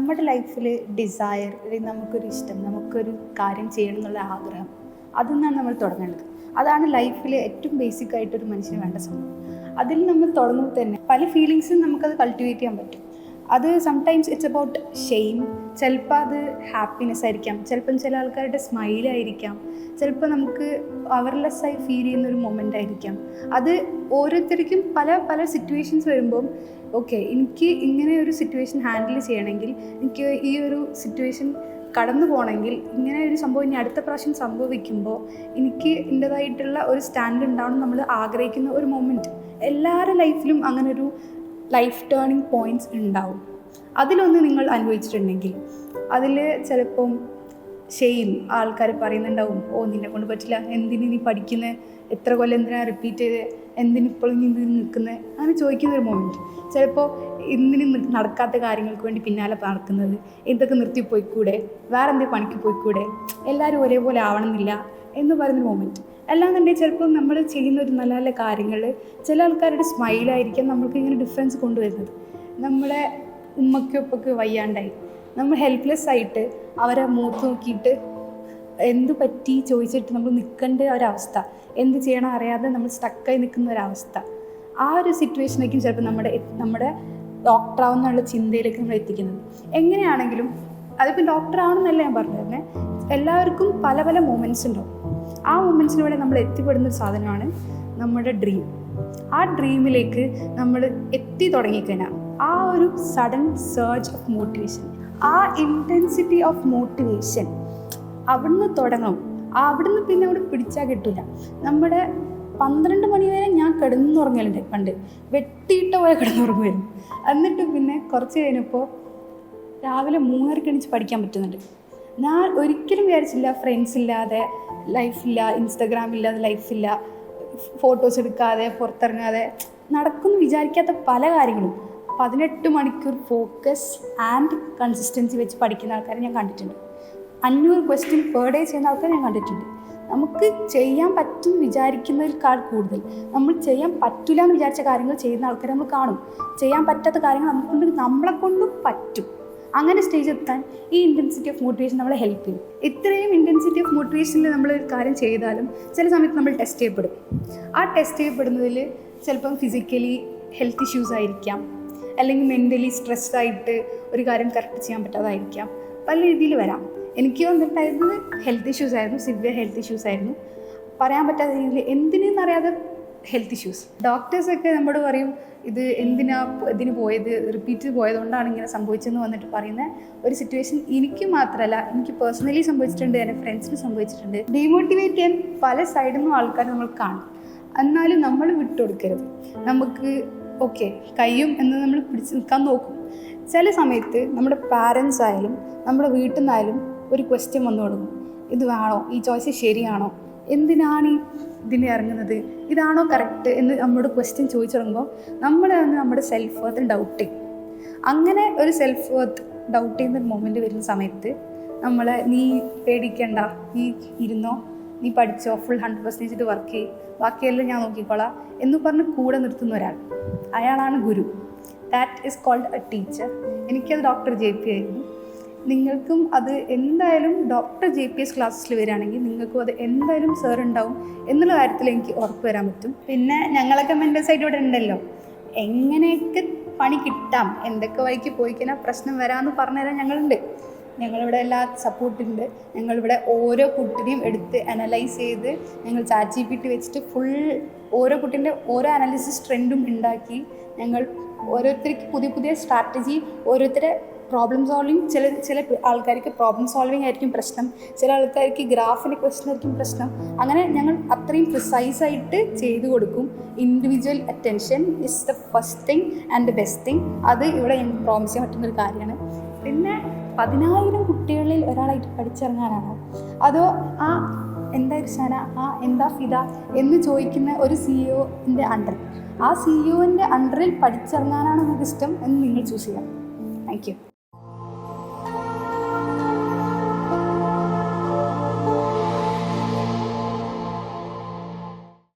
നമ്മുടെ ലൈഫിൽ ഡിസയർ, അല്ലെങ്കിൽ നമുക്കൊരു ഇഷ്ടം, നമുക്കൊരു കാര്യം ചെയ്യണം എന്നുള്ള ആഗ്രഹം, അതിൽ നിന്നാണ് നമ്മൾ തുടങ്ങേണ്ടത്. അതാണ് ലൈഫിൽ ഏറ്റവും ബേസിക് ആയിട്ടൊരു മനുഷ്യന് വേണ്ട സംഭവം. അതിൽ നമ്മൾ തുടങ്ങുമ്പോൾ തന്നെ പല ഫീലിങ്സും നമുക്കത് കൾട്ടിവേറ്റ് ചെയ്യാൻ പറ്റും. അത് സംടൈംസ് ഇറ്റ്സ് അബൌട്ട് ഷെയിം, ചിലപ്പോൾ അത് ഹാപ്പിനെസ് ആയിരിക്കാം, ചിലപ്പം ചില ആൾക്കാരുടെ സ്മൈലായിരിക്കാം, ചിലപ്പോൾ നമുക്ക് പവർലെസ്സായി ഫീൽ ചെയ്യുന്നൊരു മൊമെൻ്റ് ആയിരിക്കാം. അത് ഓരോരുത്തർക്കും പല പല സിറ്റുവേഷൻസ് വരുമ്പം ഓക്കെ, എനിക്ക് ഇങ്ങനെ ഒരു സിറ്റുവേഷൻ ഹാൻഡിൽ ചെയ്യണമെങ്കിൽ, എനിക്ക് ഈ ഒരു സിറ്റുവേഷൻ കടന്നു പോകണമെങ്കിൽ, ഇങ്ങനെ ഒരു സംഭവം ഇനി അടുത്ത പ്രാവശ്യം സംഭവിക്കുമ്പോൾ എനിക്ക് എൻ്റേതായിട്ടുള്ള ഒരു സ്റ്റാൻഡ് ഉണ്ടാവണം നമ്മൾ ആഗ്രഹിക്കുന്ന ഒരു മൊമെൻറ്റ്. എല്ലാവരുടെ ലൈഫിലും അങ്ങനെ ഒരു ലൈഫ് ടേണിംഗ് പോയിൻറ്റ്സ് ഉണ്ടാവും. അതിലൊന്ന് നിങ്ങൾ അനുഭവിച്ചിട്ടുണ്ടെങ്കിൽ അതിൽ ചിലപ്പം ഷെയിം, ആൾക്കാർ പറയുന്നുണ്ടാവും, ഓ നിന്നെ കൊണ്ട് പറ്റില്ല, എന്തിന് നീ പഠിക്കുന്നത്, എത്ര കൊല്ലം എന്തിനാണ് റിപ്പീറ്റ് ചെയ്ത്, എന്തിനിപ്പോഴും നീ ഇതിന് നിൽക്കുന്നത്, അങ്ങനെ ചോദിക്കുന്നൊരു മൊമെൻറ്റ്. ചിലപ്പോൾ എന്തിനും നടക്കാത്ത കാര്യങ്ങൾക്ക് വേണ്ടി പിന്നാലെ നടക്കുന്നത്, ഇതൊക്കെ നിർത്തിപ്പോയിക്കൂടെ, വേറെ എന്തെങ്കിലും പണിക്ക് പോയിക്കൂടെ, എല്ലാവരും ഒരേപോലെ ആവണമെന്നില്ല എന്ന് പറയുന്നൊരു മൊമെൻറ്റ്. അല്ലാന്നുണ്ടെങ്കിൽ ചിലപ്പോൾ നമ്മൾ ചെയ്യുന്ന ഒരു നല്ല നല്ല കാര്യങ്ങൾ ചില ആൾക്കാരുടെ സ്മൈലായിരിക്കാം നമ്മൾക്ക് ഇങ്ങനെ ഡിഫറൻസ് കൊണ്ടുവരുന്നത്. നമ്മുടെ ഉമ്മയ്ക്കൊപ്പൊക്കെ വയ്യാണ്ടായി, നമ്മൾ ഹെൽപ്ലെസ് ആയിട്ട് അവരെ മുഖത്ത് നോക്കിയിട്ട് എന്ത് പറ്റി ചോദിച്ചിട്ട് നമ്മൾ നിൽക്കേണ്ട ഒരവസ്ഥ, എന്ത് ചെയ്യണം അറിയാതെ നമ്മൾ സ്റ്റക്കായി നിൽക്കുന്ന ഒരവസ്ഥ, ആ ഒരു സിറ്റുവേഷനിലേക്കും ചിലപ്പോൾ നമ്മുടെ ഡോക്ടറാവുന്നുള്ള ചിന്തയിലേക്ക് നമ്മൾ എത്തിക്കുന്നത്. എങ്ങനെയാണെങ്കിലും അതിപ്പോൾ ഡോക്ടറാവണമെന്നല്ല ഞാൻ പറഞ്ഞത്, എല്ലാവർക്കും പല പല മൊമെൻറ്റ്സ് ഉണ്ടാവും. ആ മൊമെൻറ്റ്സിലൂടെ നമ്മൾ എത്തിപ്പെടുന്ന ഒരു സാധനമാണ് നമ്മുടെ ഡ്രീം. ആ ഡ്രീമിലേക്ക് നമ്മൾ എത്തി തുടങ്ങിക്കഴിഞ്ഞാൽ ആ ഒരു സഡൻ സർജ് ഓഫ് മോട്ടിവേഷൻ, ആ ഇൻറ്റൻസിറ്റി ഓഫ് മോട്ടിവേഷൻ അവിടുന്ന് തുടങ്ങും. അവിടുന്ന് പിന്നെ അവിടെ പിടിച്ചാൽ കിട്ടില്ല. നമ്മുടെ 12 മണി വരെ ഞാൻ കിടന്നുറങ്ങലുണ്ട് പണ്ട്, വെട്ടിയിട്ട പോലെ കിടന്നുറങ്ങുമായിരുന്നു. എന്നിട്ട് പിന്നെ കുറച്ച് കഴിഞ്ഞപ്പോൾ രാവിലെ 3:30 എണീച്ച് പഠിക്കാൻ പറ്റുന്നുണ്ട്. ഞാൻ ഒരിക്കലും വിചാരിച്ചില്ല ഫ്രണ്ട്സ് ഇല്ലാതെ ലൈഫില്ല, ഇൻസ്റ്റഗ്രാമില്ലാതെ ലൈഫില്ല, ഫോട്ടോസ് എടുക്കാതെ പുറത്തിറങ്ങാതെ നടക്കുമെന്ന് വിചാരിക്കാത്ത പല കാര്യങ്ങളും 18 മണിക്കൂർ ഫോക്കസ് ആൻഡ് കൺസിസ്റ്റൻസി വെച്ച് പഠിക്കുന്ന ആൾക്കാരെ ഞാൻ കണ്ടിട്ടുണ്ട്. 500 ക്വസ്റ്റ്യൻ പെർ ഡേ ചെയ്യുന്ന ആൾക്കാരെ ഞാൻ കണ്ടിട്ടുണ്ട്. നമുക്ക് ചെയ്യാൻ പറ്റും വിചാരിക്കുന്നതിനേക്കാൾ കൂടുതൽ നമ്മൾ ചെയ്യാൻ പറ്റില്ല എന്ന് വിചാരിച്ച കാര്യങ്ങൾ ചെയ്യുന്ന ആൾക്കാരെ നമ്മൾ കാണും. ചെയ്യാൻ പറ്റാത്ത കാര്യങ്ങൾ നമ്മളെ കൊണ്ടും പറ്റും. അങ്ങനെ സ്റ്റേജ് എത്താൻ ഈ ഇൻറ്റൻസിറ്റി ഓഫ് മോട്ടിവേഷൻ നമ്മളെ ഹെൽപ്പ് ചെയ്യും. ഇത്രയും ഇൻറ്റൻസിറ്റി ഓഫ് മോട്ടിവേഷനിൽ നമ്മൾ ഒരു കാര്യം ചെയ്താലും ചില സമയത്ത് നമ്മൾ ടെസ്റ്റ് ചെയ്യപ്പെടും. ആ ടെസ്റ്റ് ചെയ്യപ്പെടുന്നതിൽ ചിലപ്പം ഫിസിക്കലി ഹെൽത്ത് ഇഷ്യൂസ് ആയിരിക്കാം, അല്ലെങ്കിൽ മെൻ്റലി സ്ട്രെസ്ഡ് ആയിട്ട് ഒരു കാര്യം കറക്റ്റ് ചെയ്യാൻ പറ്റാതായിരിക്കാം, പല രീതിയിൽ വരാം. എനിക്ക് വന്നിട്ടായിരുന്നത് ഹെൽത്ത് ഇഷ്യൂസ് ആയിരുന്നു, സിവിയർ ഹെൽത്ത് ഇഷ്യൂസ് ആയിരുന്നു. പറയാൻ പറ്റാത്ത രീതിയിൽ എന്തിനെന്നറിയാതെ ഹെൽത്ത് ഇഷ്യൂസ്. ഡോക്ടേഴ്സൊക്കെ നമ്മോട് പറയും, ഇത് ഇതിന് പോയത്, റിപ്പീറ്റ് പോയതുകൊണ്ടാണ് ഇങ്ങനെ സംഭവിച്ചതെന്ന് വന്നിട്ട് പറയുന്ന ഒരു സിറ്റുവേഷൻ എനിക്ക് മാത്രമല്ല, എനിക്ക് പേഴ്സണലി സംഭവിച്ചിട്ടുണ്ട്, എൻ്റെ ഫ്രണ്ട്സിന് സംഭവിച്ചിട്ടുണ്ട്. ഡീമോട്ടിവേറ്റ് ചെയ്യാൻ പല സൈഡിൽ നിന്നും ആൾക്കാർ നമ്മൾ കാണും. എന്നാലും നമ്മൾ വിട്ടുകൊടുക്കരുത്. നമുക്ക് ഓക്കെ കഴിയും എന്ന് നമ്മൾ പിടിച്ച് നിൽക്കാൻ നോക്കും. ചില സമയത്ത് നമ്മുടെ പാരൻസ് ആയാലും നമ്മുടെ വീട്ടിൽ നിന്നായാലും ഒരു ക്വസ്റ്റ്യൻ വന്നു തുടങ്ങും, ഇത് വേണോ, ഈ ചോയ്സ് ശരിയാണോ, എന്തിനാണ് ഇതിന് ഇറങ്ങുന്നത്, ഇതാണോ കറക്റ്റ് എന്ന് നമ്മളോട് ക്വസ്റ്റ്യൻ ചോദിച്ചു തുടങ്ങുമ്പോൾ നമ്മൾ നമ്മുടെ സെൽഫ് വർത്ത് ഡൗട്ട് ചെയ്യും. അങ്ങനെ ഒരു സെൽഫ് വർത്ത് ഡൗട്ട് ചെയ്യുന്ന ഒരു മൊമെൻറ്റ് വരുന്ന സമയത്ത് നമ്മളെ നീ പേടിക്കണ്ട, നീ ഇരുന്നോ, നീ പഠിച്ചോ, ഫുൾ 100% വർക്ക് ചെയ്യും, ബാക്കിയെല്ലാം ഞാൻ നോക്കിക്കോളാം എന്ന് പറഞ്ഞ് കൂടെ നിർത്തുന്ന ഒരാൾ, അയാളാണ് ഗുരു. That is called a teacher. എനിക്കത് ഡോക്ടർ JP ആയിരുന്നു. നിങ്ങൾക്കും അത് എന്തായാലും ഡോക്ടർ JPS ക്ലാസ്സിൽ വരികയാണെങ്കിൽ നിങ്ങൾക്കും അത് എന്തായാലും സാർ ഉണ്ടാവും എന്നുള്ള കാര്യത്തിൽ എനിക്ക് ഉറപ്പ് വരാൻ പറ്റും. പിന്നെ ഞങ്ങളൊക്കെ മെൻറ്റേഴ്സായിട്ട് ഇവിടെ ഉണ്ടല്ലോ, എങ്ങനെയൊക്കെ പണി കിട്ടാം, എന്തൊക്കെ വഴിക്ക് പോയി കഴിഞ്ഞാൽ പ്രശ്നം വരാമെന്ന് പറഞ്ഞുതരാൻ ഞങ്ങളുണ്ട്. ഞങ്ങളിവിടെ എല്ലാ സപ്പോർട്ടുണ്ട്. ഞങ്ങളിവിടെ ഓരോ കുട്ടിനെയും എടുത്ത് അനലൈസ് ചെയ്ത് ഞങ്ങൾ ChatGPT വെച്ചിട്ട് ഫുൾ ഓരോ കുട്ടീൻ്റെ ഓരോ അനാലിസിസ് ട്രെൻഡും ഉണ്ടാക്കി ഞങ്ങൾ ഓരോരുത്തർക്ക് പുതിയ പുതിയ സ്ട്രാറ്റജി, ഓരോരുത്തരെ പ്രോബ്ലം സോൾവിങ്, ചില ആൾക്കാർക്ക് പ്രോബ്ലം സോൾവിങ് ആയിരിക്കും പ്രശ്നം, ചില ആൾക്കാർക്ക് ഗ്രാഫിൻ്റെ ക്വസ്റ്റൻ ആയിരിക്കും പ്രശ്നം. അങ്ങനെ ഞങ്ങൾ അത്രയും പ്രിസൈസായിട്ട് ചെയ്തു കൊടുക്കും. Individual attention is the first thing and the best thing. അത് ഇവിടെ ഞങ്ങൾക്ക് പ്രോമിസ് ചെയ്യാൻ പറ്റുന്നൊരു കാര്യമാണ്. പിന്നെ 10,000 കുട്ടികളിൽ ഒരാളായിട്ട് പഠിച്ചിറങ്ങാനാണോ, അതോ ആ എന്താ ഇർഷാന, ആ എന്താ ഫിദ എന്ന് ചോദിക്കുന്ന ഒരു CEO-ൻ്റെ അണ്ടർ, ആ CEO-ൻ്റെ അണ്ടറിൽ പഠിച്ചിറങ്ങാനാണോ നിങ്ങൾക്ക് ഇഷ്ടം എന്ന് നിങ്ങൾ ചൂസ് ചെയ്യാം. Thank you.